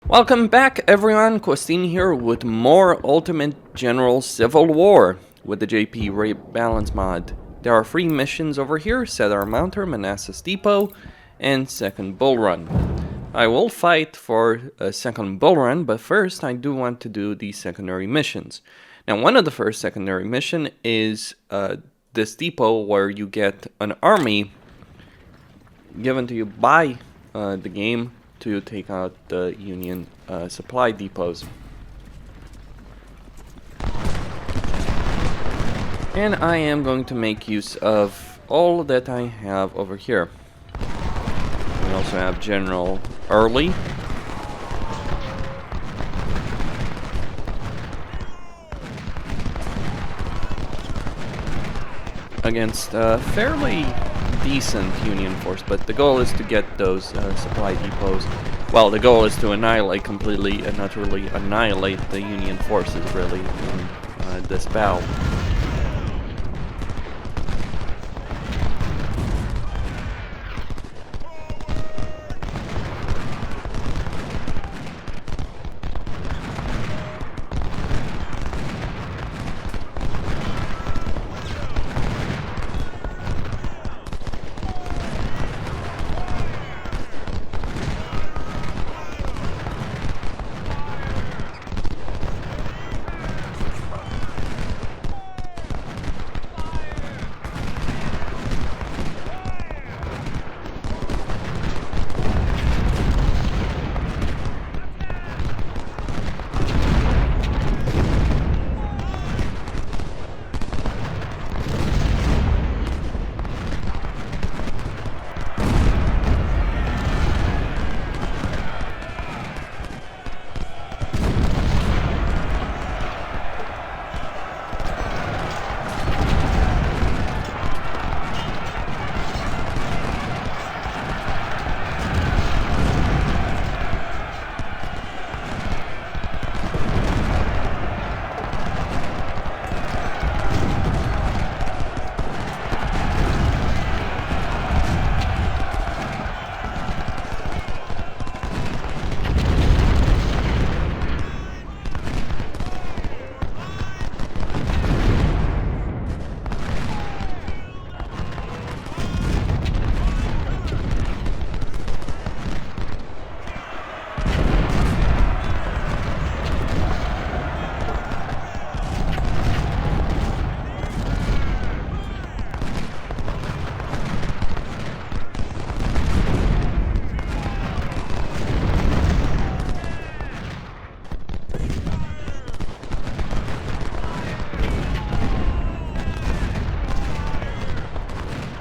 Welcome back everyone, Costin here with more Ultimate General Civil War with the JP Rebalance Mod. There are 3 missions over here: Cedar Mountain, Manassas Depot, and Second Bull Run. I will fight for a second Bull Run, but first I do want to do the secondary missions. Now one of the first secondary mission is this depot where you get an army given to you by the game to take out the Union supply depots. And I am going to make use of all that I have over here. We also have General Early. Against a fairly decent Union force, but the goal is to get those supply depots. Well, the goal is to annihilate completely and utterly annihilate the Union forces, really, in this battle.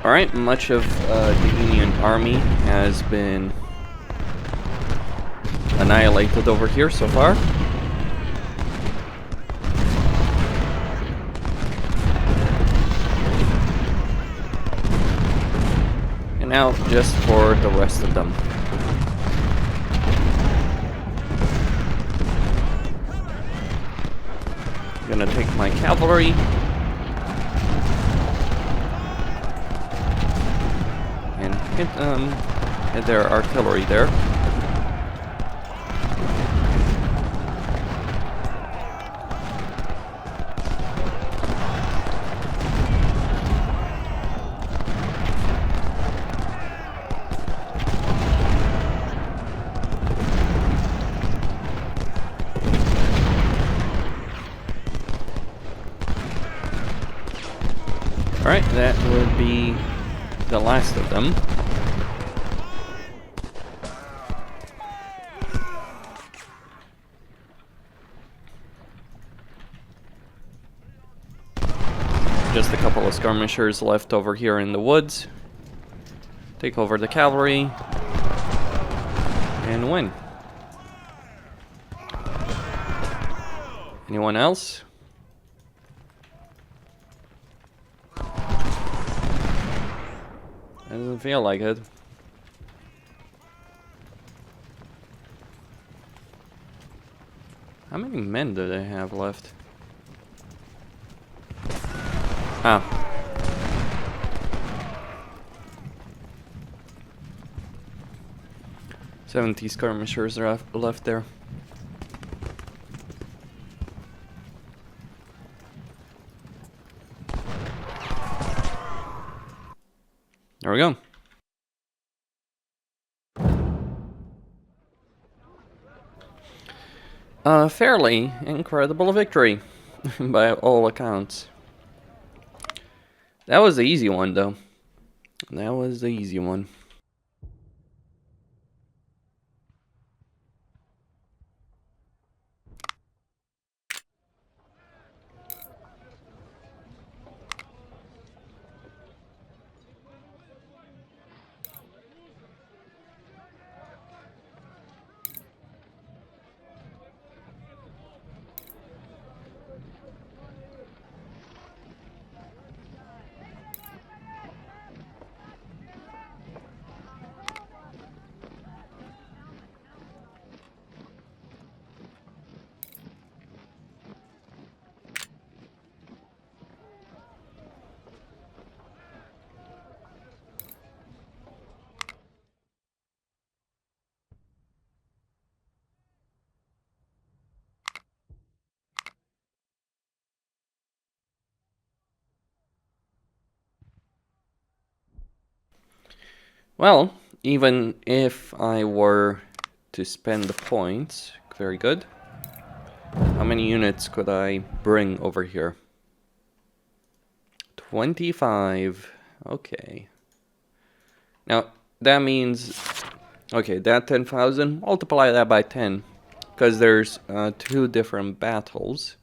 Alright, much of the Union army has been annihilated over here so far. And now just for the rest of them. I'm gonna take my cavalry. Hit their artillery there. Alright, that would be the last of them. Just a couple of skirmishers left over here in the woods. Take over the cavalry and win. Anyone else? Doesn't feel like it. How many men do they have left? Ah. 70 skirmishers are left there. There we go. A fairly incredible victory, by all accounts. That was the easy one, though. That was the easy one. Well, even if I were to spend the points, very good. How many units could I bring over here? 25. Okay. Now, that means... Okay, that 10,000, multiply that by 10. Because there's 2 different battles.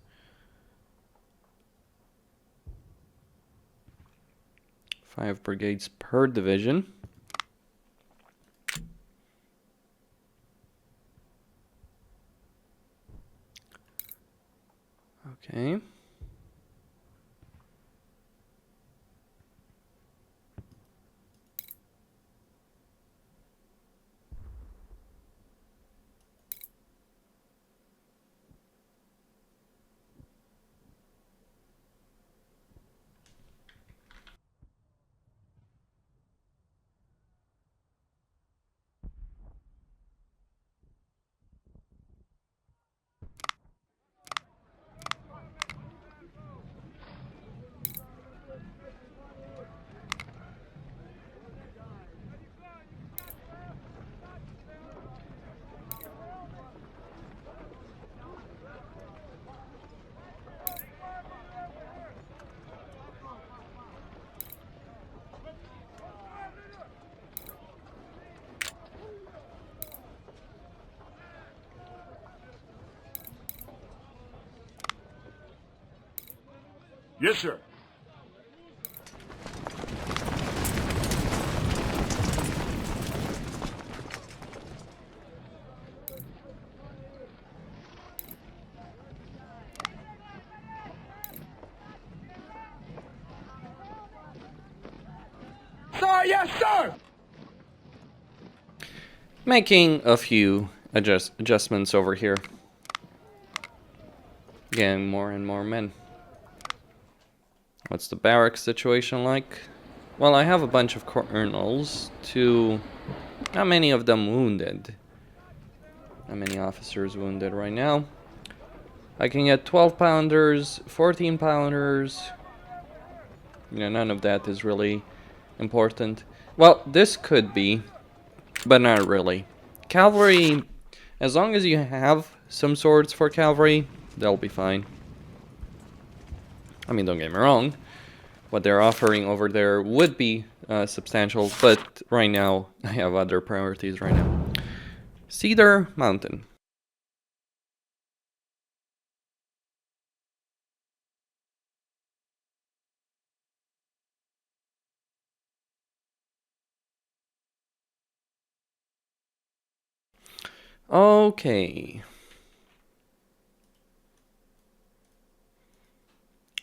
5 brigades per division. Okay. Yes, sir. Sir, yes, sir! Making a few adjustments over here. Getting more and more men. What's the barracks situation like? Well, I have a bunch of colonels, not many of them wounded. Not many officers wounded right now. I can get 12 pounders, 14 pounders. You know, none of that is really important. Well, this could be, but not really. Cavalry, as long as you have some swords for cavalry, they'll be fine. I mean, don't get me wrong. What they're offering over there would be substantial, but right now, I have other priorities right now. Cedar Mountain. Okay.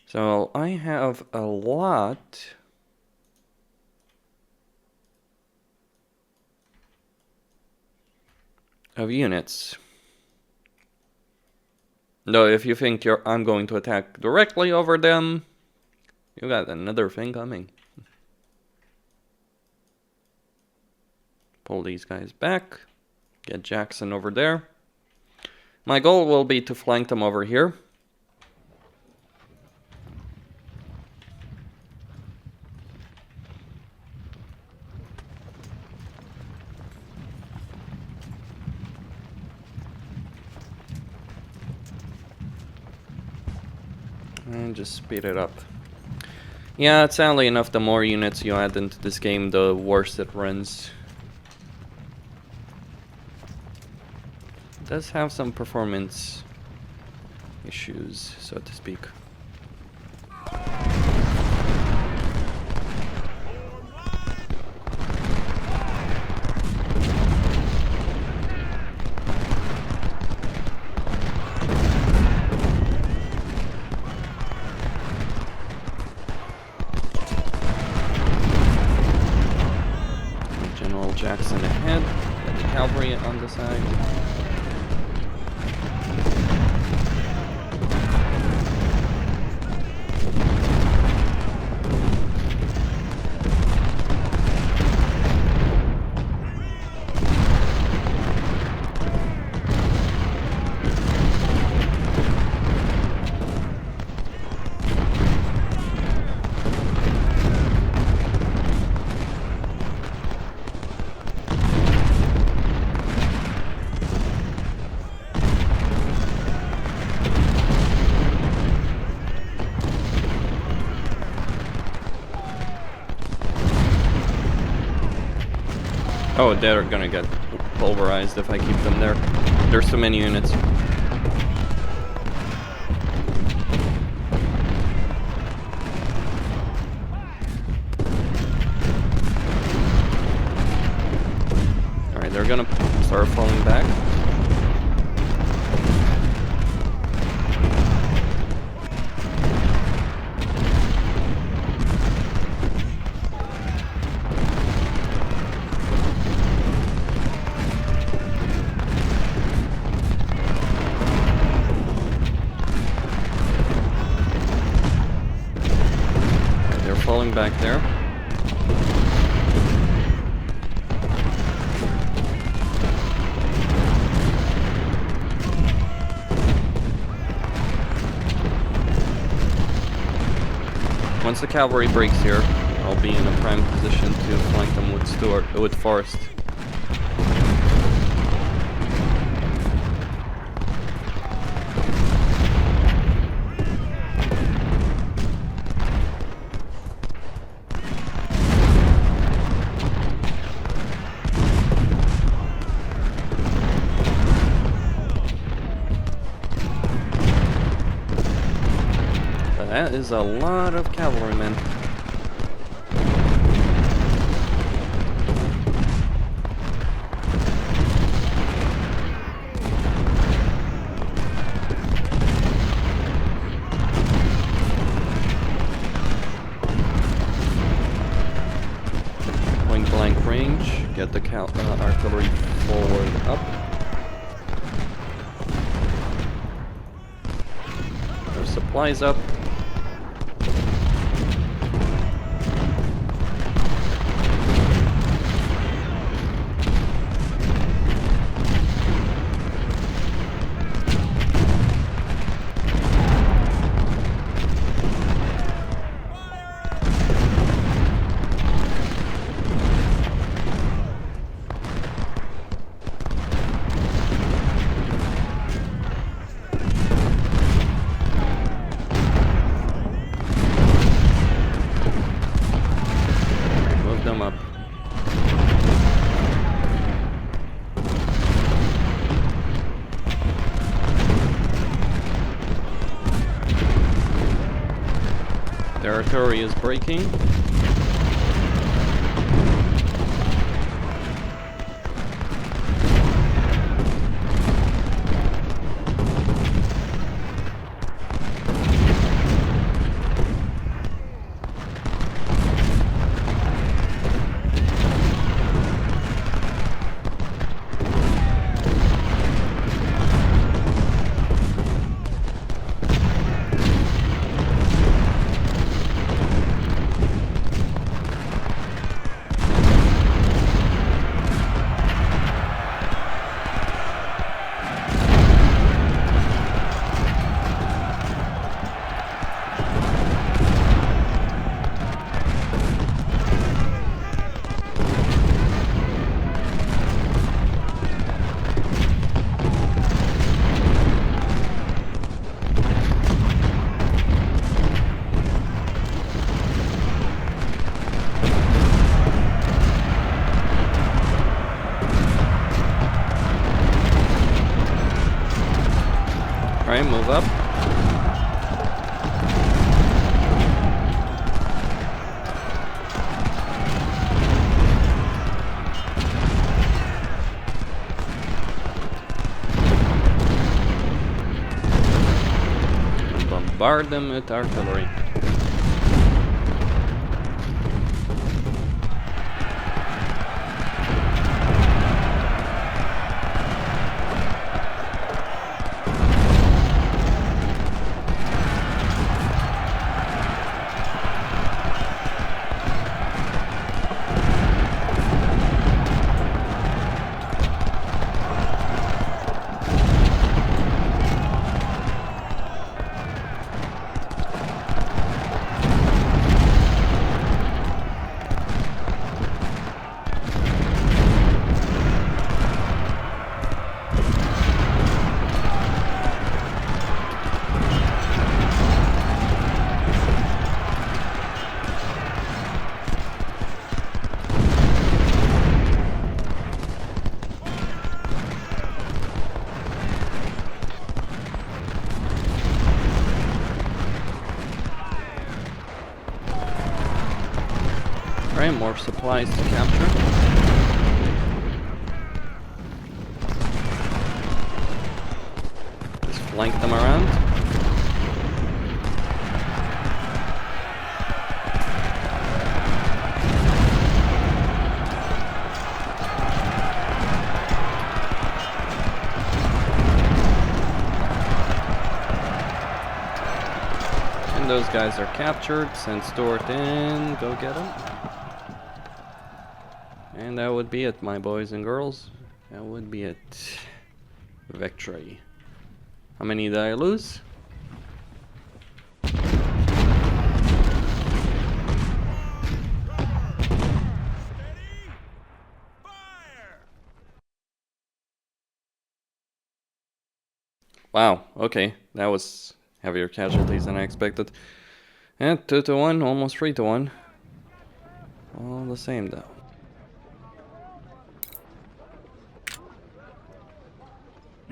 So I have a lot of units. Though if you think I'm going to attack directly over them, you got another thing coming. Pull these guys back. Get Jackson over there. My goal will be to flank them over here. And just speed it up. Yeah, sadly enough, the more units you add into this game, the worse it runs. It does have some performance issues, so to speak. Jackson ahead, and the cavalry on the side. Oh, they're gonna get pulverized if I keep them there. There's so many units. Alright, they're gonna start falling back. Falling back there. Once the cavalry breaks here, I'll be in a prime position to flank them with Forest. That is a lot of cavalrymen. Point blank range, get the artillery forward up. Their supplies up. Their artillery is breaking. Alright, move up. Bombard them with artillery. Alright, more supplies to capture. Just flank them around. And those guys are captured. Send Stuart in. Go get them. And that would be it, my boys and girls. That would be it. Victory. How many did I lose? Wow, okay. That was heavier casualties than I expected. And 2-1, almost 3-1. All the same though.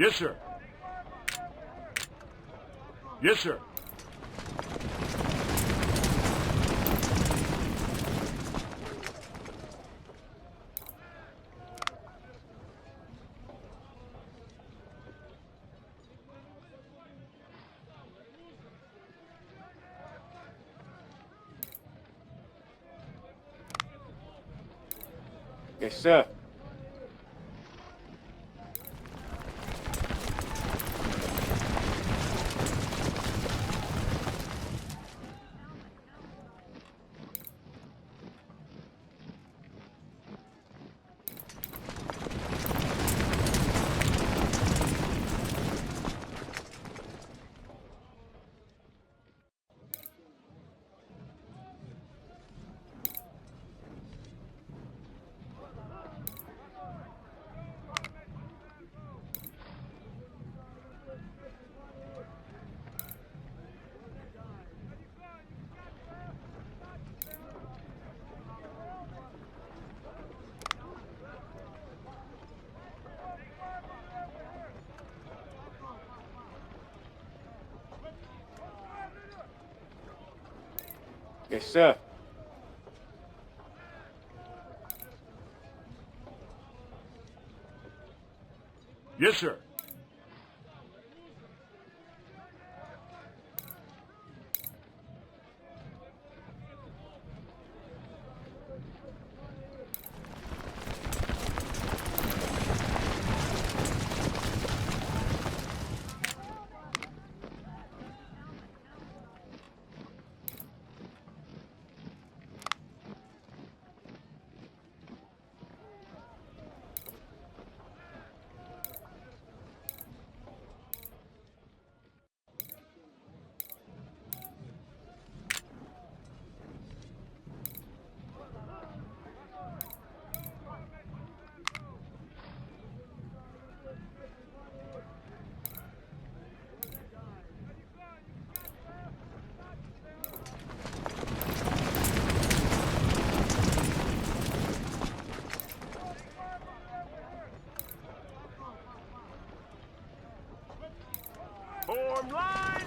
Yes, sir. Yes, sir. Yes, sir. Yes, sir. Yes, sir. Form line!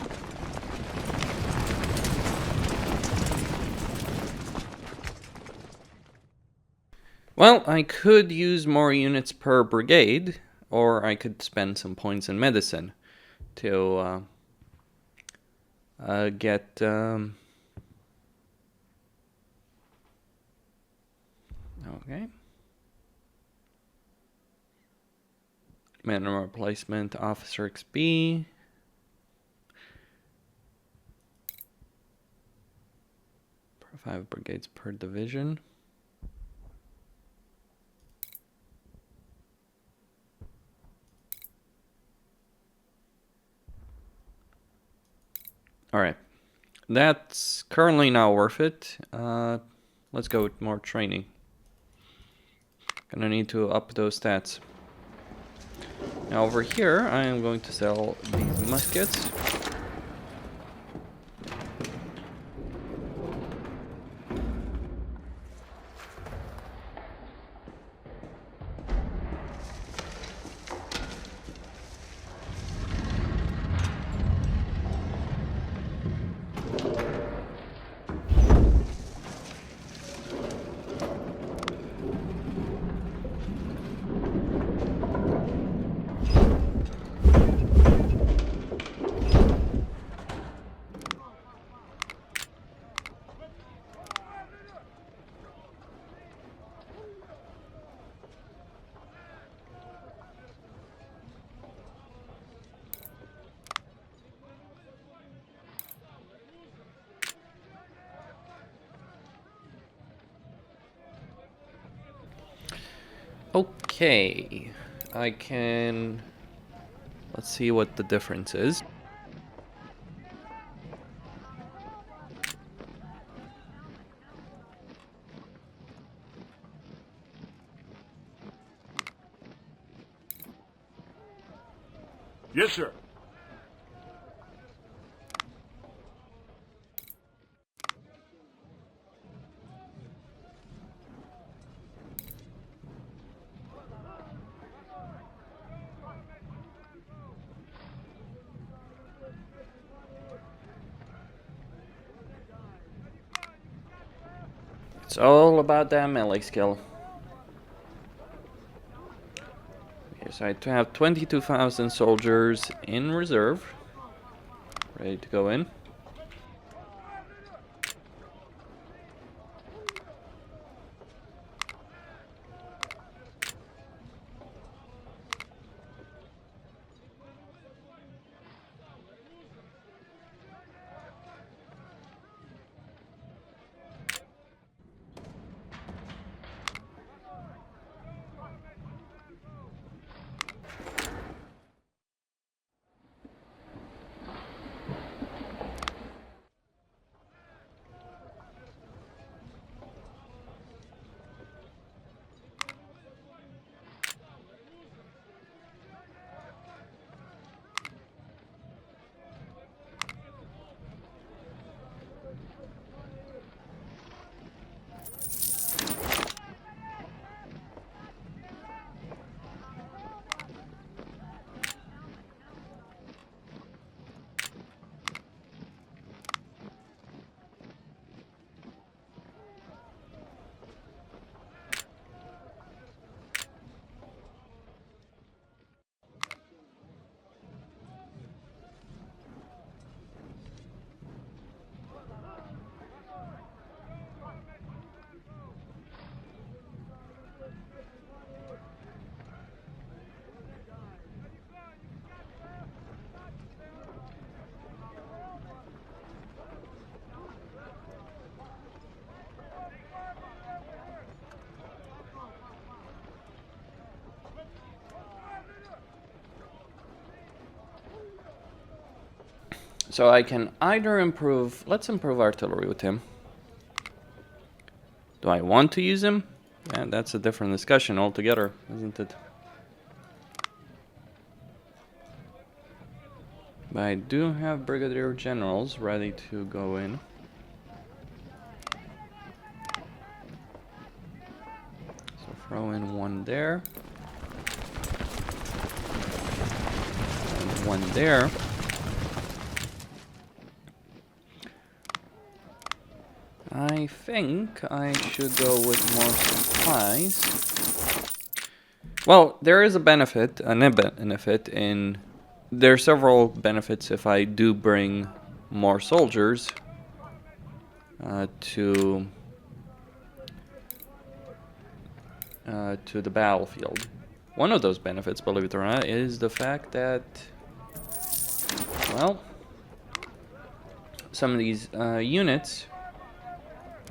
Well, I could use more units per brigade, or I could spend some points in medicine to get... Okay. Man replacement, officer XP. Per 5 brigades per division. Alright. That's currently not worth it. Let's go with more training. Gonna need to up those stats. Now over here, I am going to sell these muskets. Okay, I can... Let's see what the difference is. Yes, sir. It's all about that melee skill. Okay, so I have 22,000 soldiers in reserve, ready to go in. So I can either improve... Let's improve artillery with him. Do I want to use him? Yeah, that's a different discussion altogether, isn't it? But I do have brigadier generals ready to go in. So throw in one there. And one there. I think I should go with more supplies. Well, there is a benefit, in... There are several benefits if I do bring more soldiers to the battlefield. One of those benefits, believe it or not, is the fact that, well, some of these units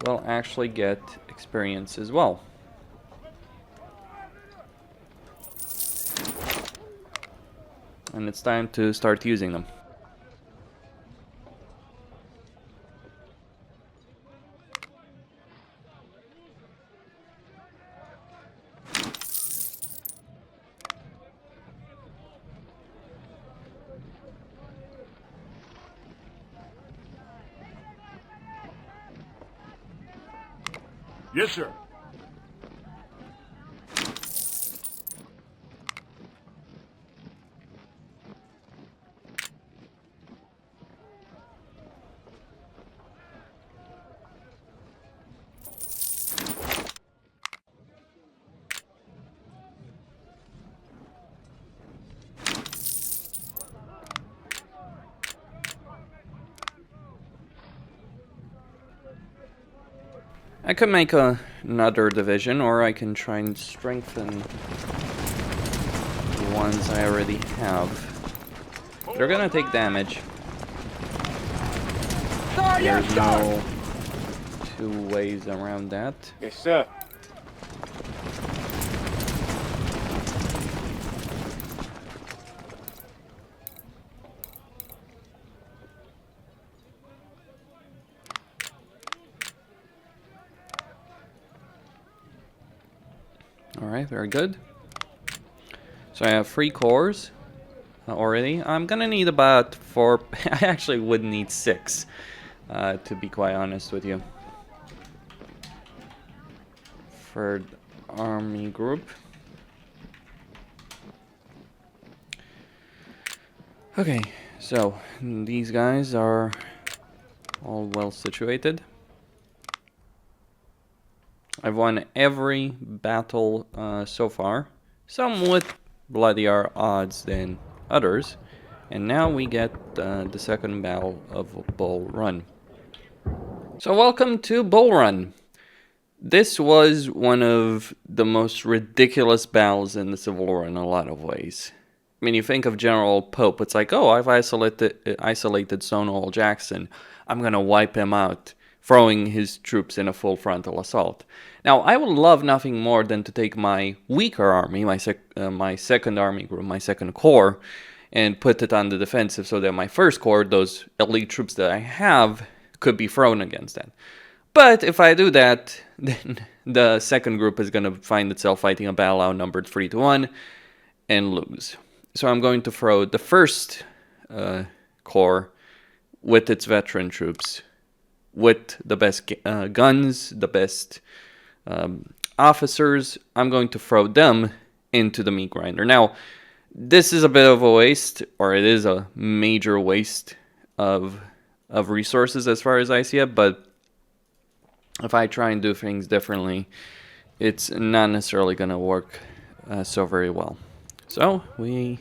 will actually get experience as well. And it's time to start using them. Yes, sir. I could make another division, or I can try and strengthen the ones I already have. They're gonna take damage. There's no two ways around that. Yes, sir. Alright, very good. So I have 3 cores already. I'm gonna need about 4... I actually would need 6, to be quite honest with you. Third army group. Okay, so these guys are all well situated. I've won every battle so far, some with bloodier odds than others, and now we get the second battle of Bull Run. So welcome to Bull Run. This was one of the most ridiculous battles in the Civil War in a lot of ways. I mean, you think of General Pope, it's like, oh, I've isolated Stonewall Jackson, I'm gonna wipe him out, throwing his troops in a full frontal assault. Now, I would love nothing more than to take my weaker army, my second army group, my second corps, and put it on the defensive so that my first corps, those elite troops that I have, could be thrown against that. But if I do that, then the second group is going to find itself fighting a battle outnumbered 3-1 and lose. So I'm going to throw the first corps with its veteran troops, with the best guns, the best officers. I'm going to throw them into the meat grinder. Now, this is a bit of a waste, or it is a major waste of resources as far as I see it, but if I try and do things differently, it's not necessarily going to work so very well. So, we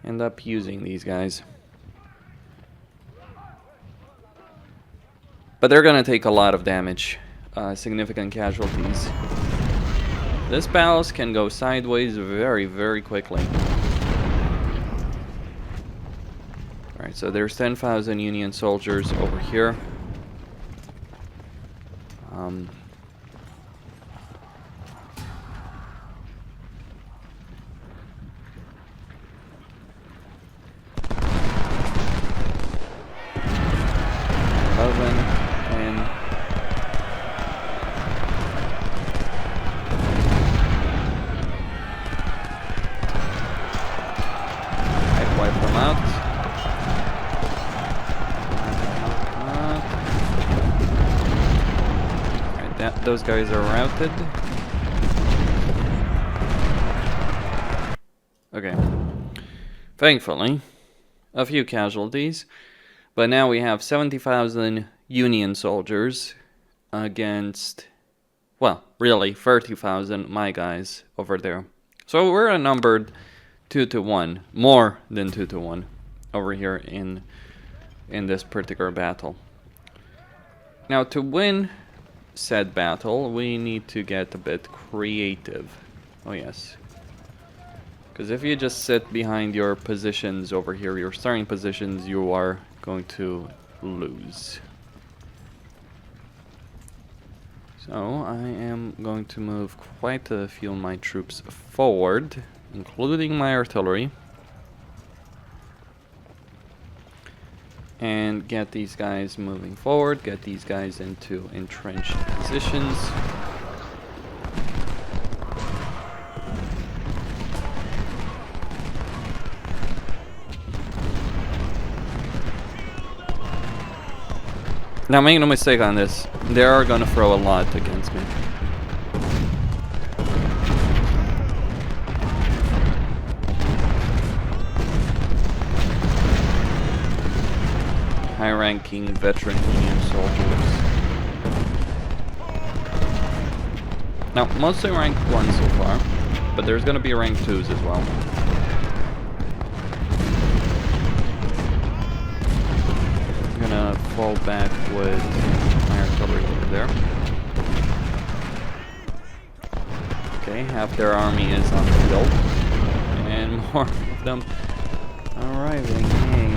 end up using these guys. But they're going to take a lot of damage, significant casualties. This battle can go sideways very, very quickly. Alright, so there's 10,000 Union soldiers over here. Those guys are routed. Okay. Thankfully, a few casualties. But now we have 70,000 Union soldiers against, well, really 30,000 my guys over there. So we're outnumbered 2-1, more than 2-1 over here in this particular battle. Now to win said battle, we need to get a bit creative. Oh yes. Because if you just sit behind your positions over here, your starting positions, you are going to lose. So I am going to move quite a few of my troops forward, including my artillery, and get these guys moving forward, get these guys into entrenched positions. Now make no mistake on this, they are gonna throw a lot against me. High-ranking veteran Union soldiers. Now, mostly rank 1 so far, but there's gonna be rank 2s as well. I'm gonna fall back with my artillery over there. Okay, half their army is on the field, and more of them arriving. Hey.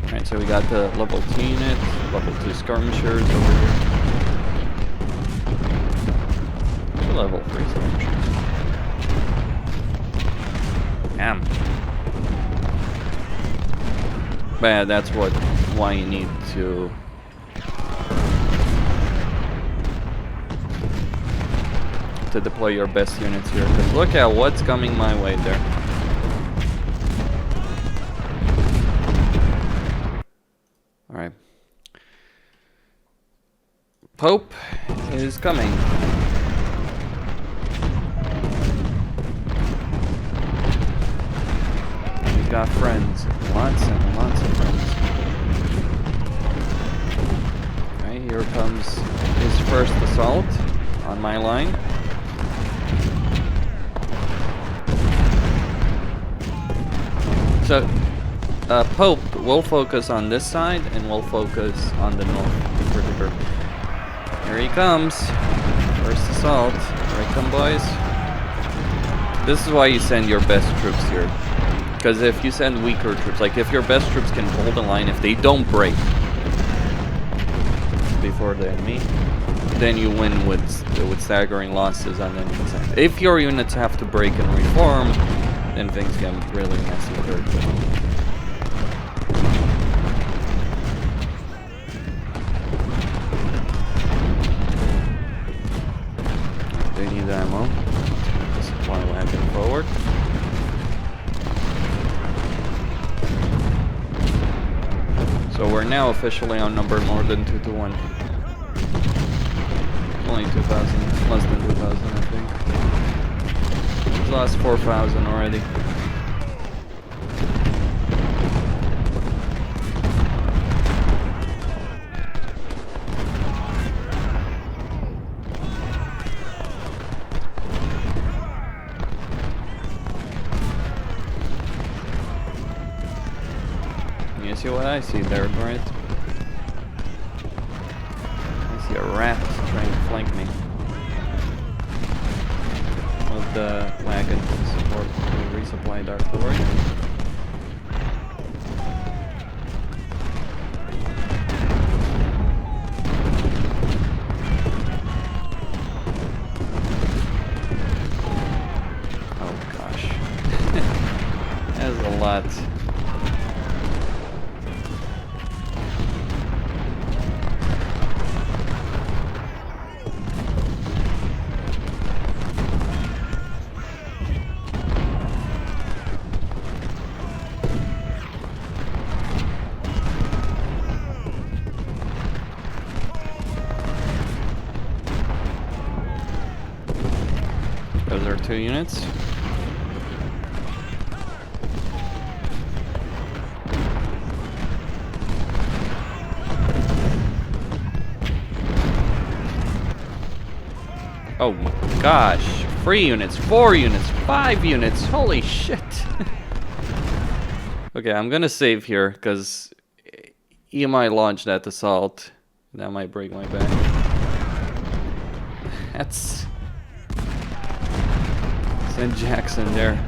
Alright, so we got the level 2 unit, level 2 skirmishers over here. Level 3 skirmishers. Damn. But yeah, that's why you need to deploy your best units here. Because look at what's coming my way there. Alright. Pope is coming. We've got friends. Lots and lots of friends. Okay, here comes his first assault on my line. So, Pope will focus on this side, and will focus on the north in particular. Here he comes. First assault. Here he come, boys. This is why you send your best troops here. Because if you send weaker troops, like if your best troops can hold the line, if they don't break before the enemy, then you win with staggering losses on the enemy side. If your units have to break and reform, then things get really messy very quickly. They need ammo. The supply wagon forward. So we're now officially outnumbered more than 2-1. Only 2,000, less than 2,000 I think. We've lost 4,000 already. You see what I see there, right? I see a rat trying to flank me. With the wagon to support the resupplied artillery. Oh gosh. That's a lot. Those are 2 units. Oh my gosh. 3 units, 4 units, 5 units. Holy shit. Okay, I'm gonna save here because he might launch that assault. That might break my back. That's... Send Jackson there.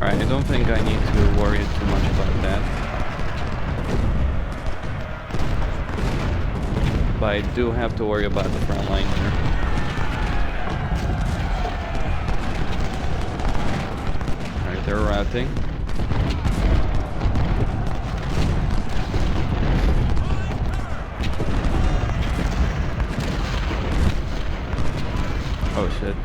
Alright, I don't think I need to worry too much about that. But I do have to worry about the front line here. Alright, they're routing. Oh shit.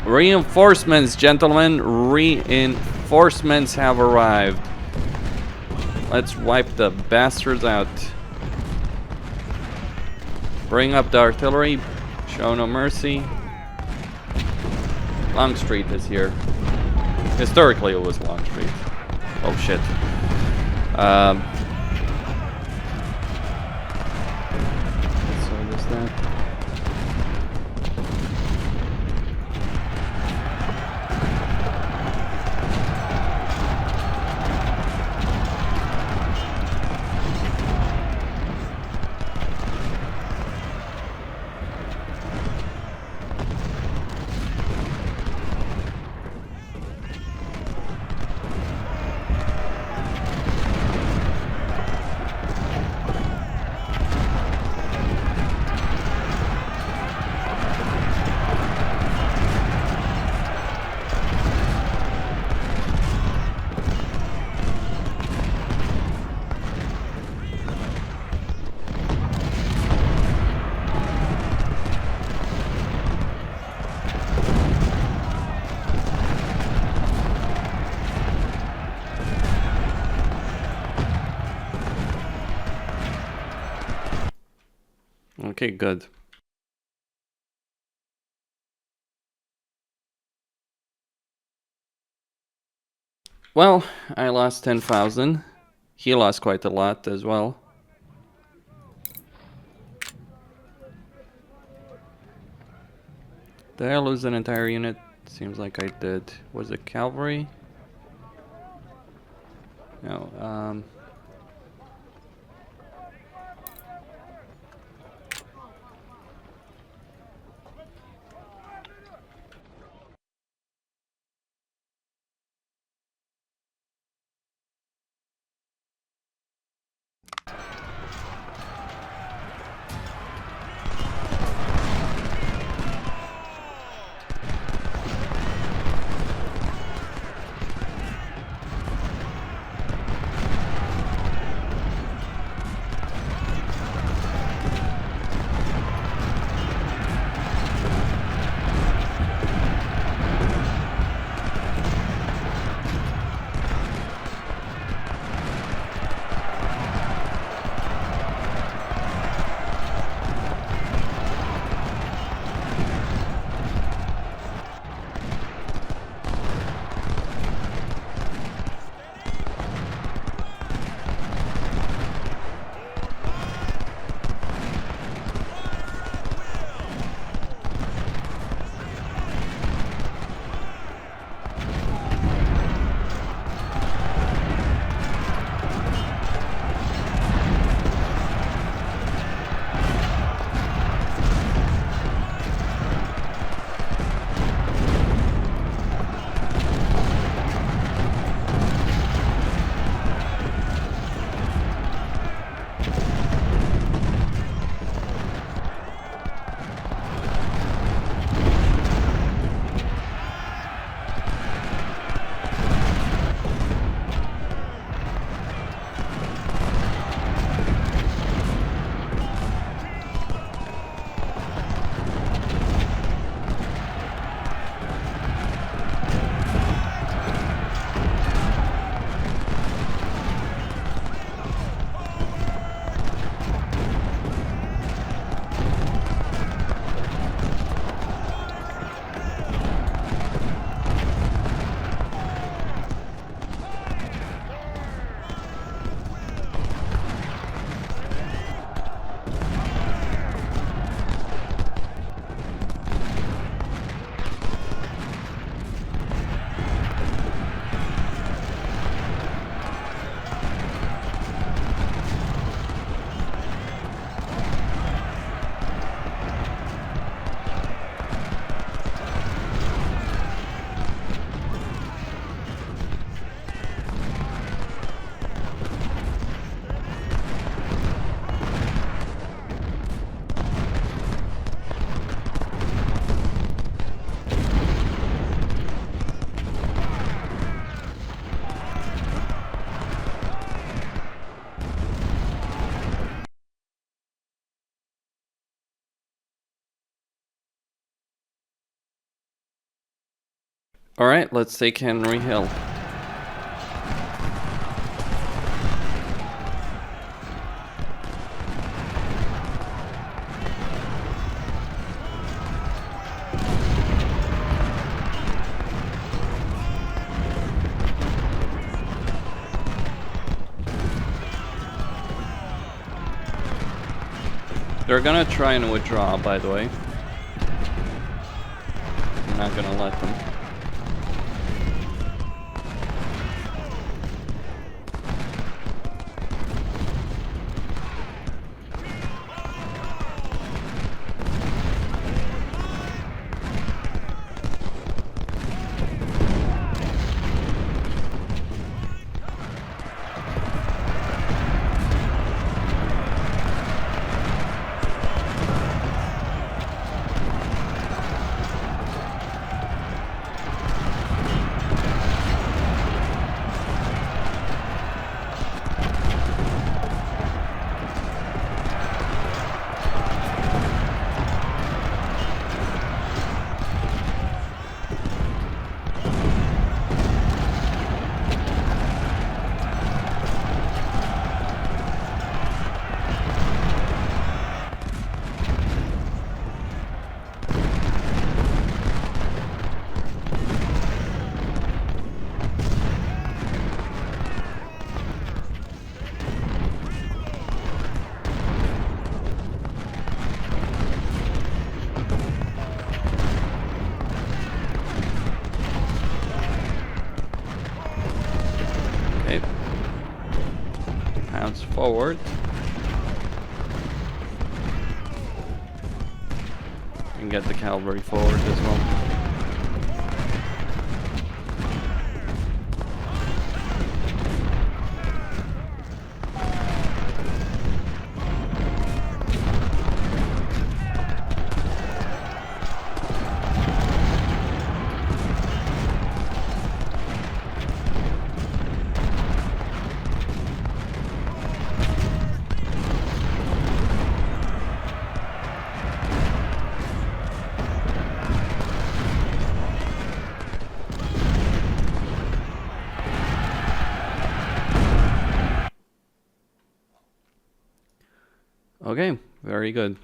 Reinforcements, gentlemen. Reinforcements have arrived. Let's wipe the bastards out. Bring up the artillery. Show no mercy. Longstreet is here. Historically, it was Longstreet. Oh shit. So there's that. Okay, good. Well, I lost 10,000. He lost quite a lot as well. Did I lose an entire unit? Seems like I did. Was it cavalry? No, Alright, let's take Henry Hill. They're gonna try and withdraw, by the way. I'm not gonna let them. Forward. And get the cavalry forward as well. Okay, very good.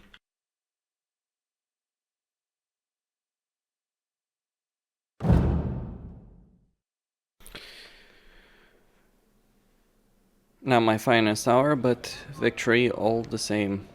Not my finest hour, but victory all the same.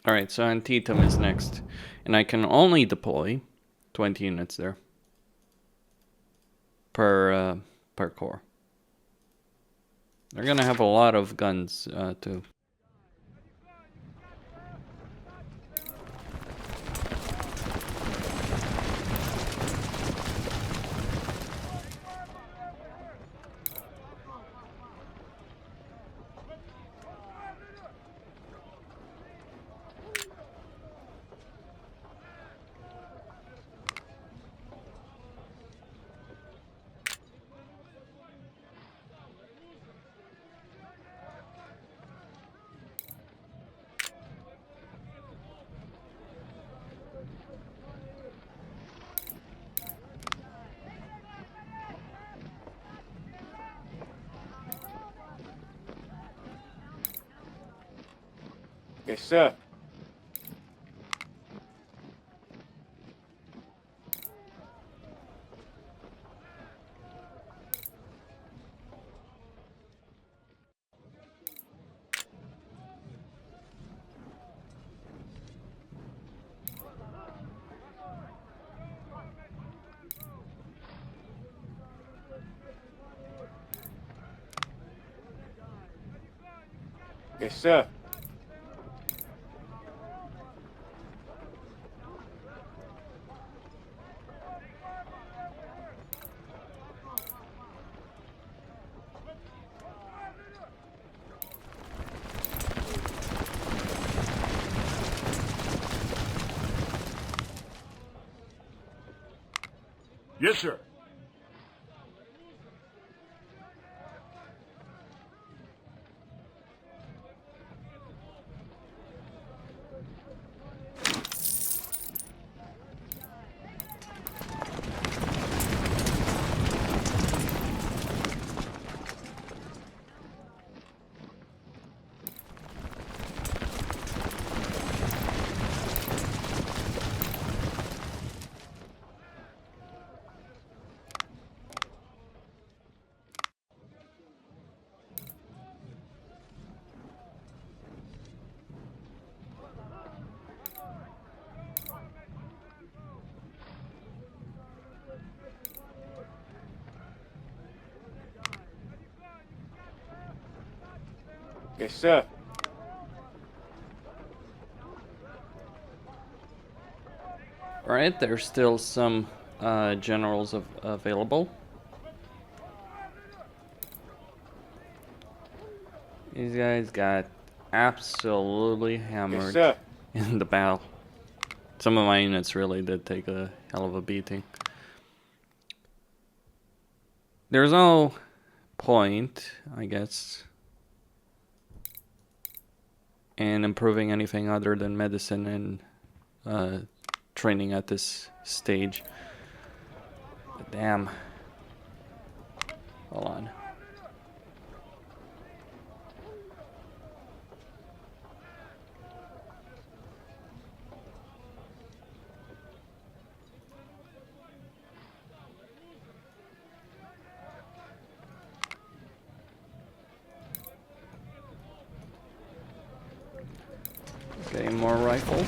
Alright, so Antietam is next. And I can only deploy 20 units there. Per corps. They're gonna have a lot of guns, too. Yes, sir. Yes, sir. Yes, sir. Yes, sir. Alright, there's still some generals available. These guys got absolutely hammered sir. in the battle. Some of my units really did take a hell of a beating. There's no point, I guess, in improving anything other than medicine and training at this stage. But damn. Hold on. Okay, more rifles.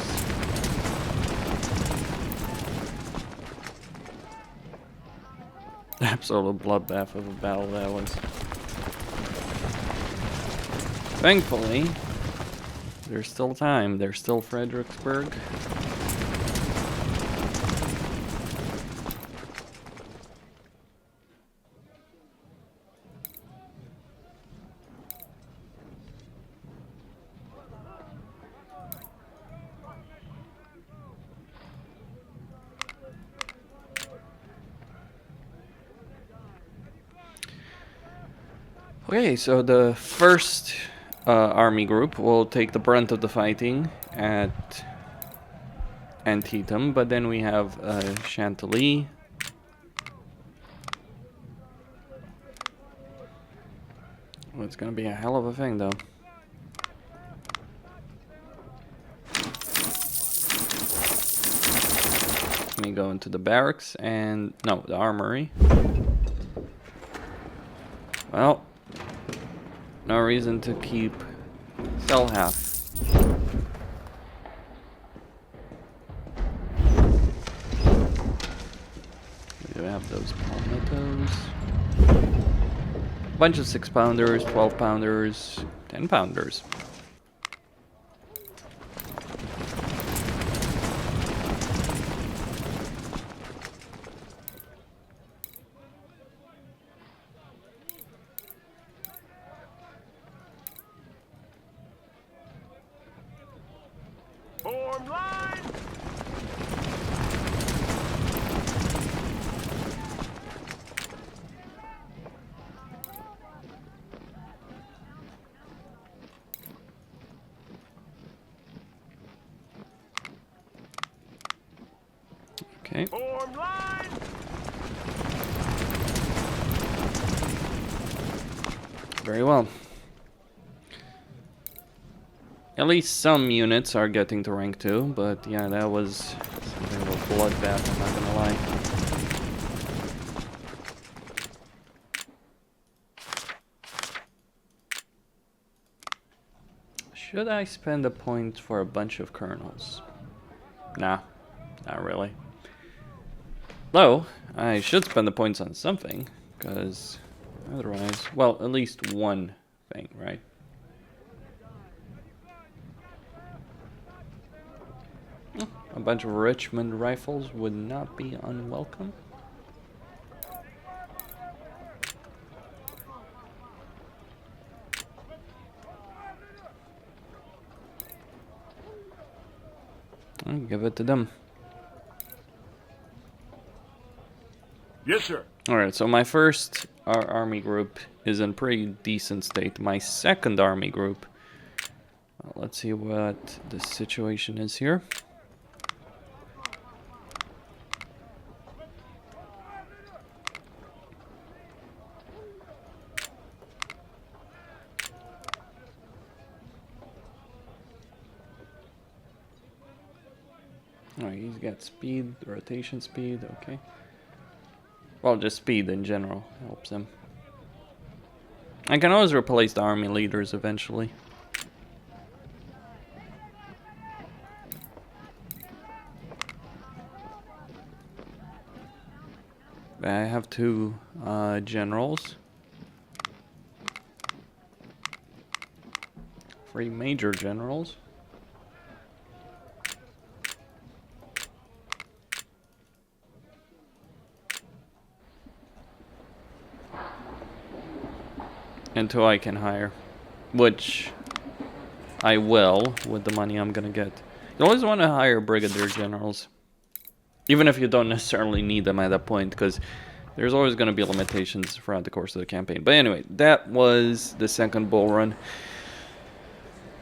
Absolute bloodbath of a battle that was. Thankfully, there's still time. There's still Fredericksburg. Okay, so the first army group will take the brunt of the fighting at Antietam, but then we have Chantilly. Well, it's gonna be a hell of a thing, though. Let me go into the barracks and... no, the armory. Well, no reason to keep cell half. We do have those palmettos. Bunch of 6-pounders, 12-pounders, 10-pounders. Form line! Okay. Form line! Very well. At least some units are getting to rank 2, but yeah, that was something of a bloodbath, I'm not gonna lie. Should I spend a point for a bunch of colonels? Nah, not really. Though, I should spend the points on something, because otherwise, well, at least one thing, right? A bunch of Richmond rifles would not be unwelcome. I'll give it to them. Yes, sir. Alright, so my first army group is in pretty decent state. My second army group, let's see what the situation is here. Alright, he's got speed, rotation speed, okay. Well, just speed in general helps him. I can always replace the army leaders eventually. I have two generals. 3 major generals. And 2 I can hire, which I will with the money I'm gonna get. You always want to hire brigadier generals, even if you don't necessarily need them at that point, because there's always going to be limitations throughout the course of the campaign. But anyway, that was the second bull run.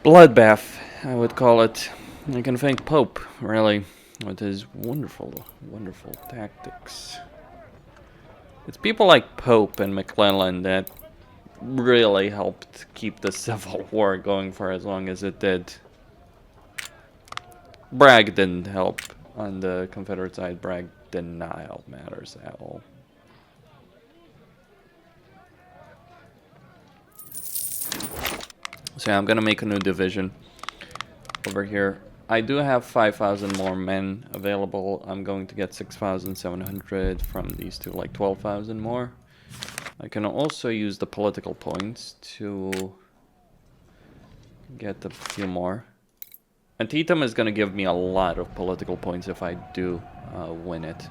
Bloodbath, I would call it. I can thank Pope, really, with his wonderful, wonderful tactics. It's people like Pope and McClellan that really helped keep the Civil War going for as long as it did. Bragg didn't help on the Confederate side. Bragg did not help matters at all. So yeah, I'm gonna make a new division over here. I do have 5,000 more men available. I'm going to get 6,700 from these two, like 12,000 more. I can also use the political points to get a few more. Antietam is going to give me a lot of political points if I do win it.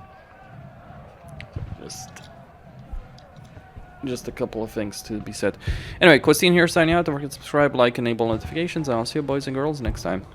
Just a couple of things to be said. Anyway, Costin here signing out. Don't forget to subscribe, like, enable notifications, and I'll see you boys and girls next time.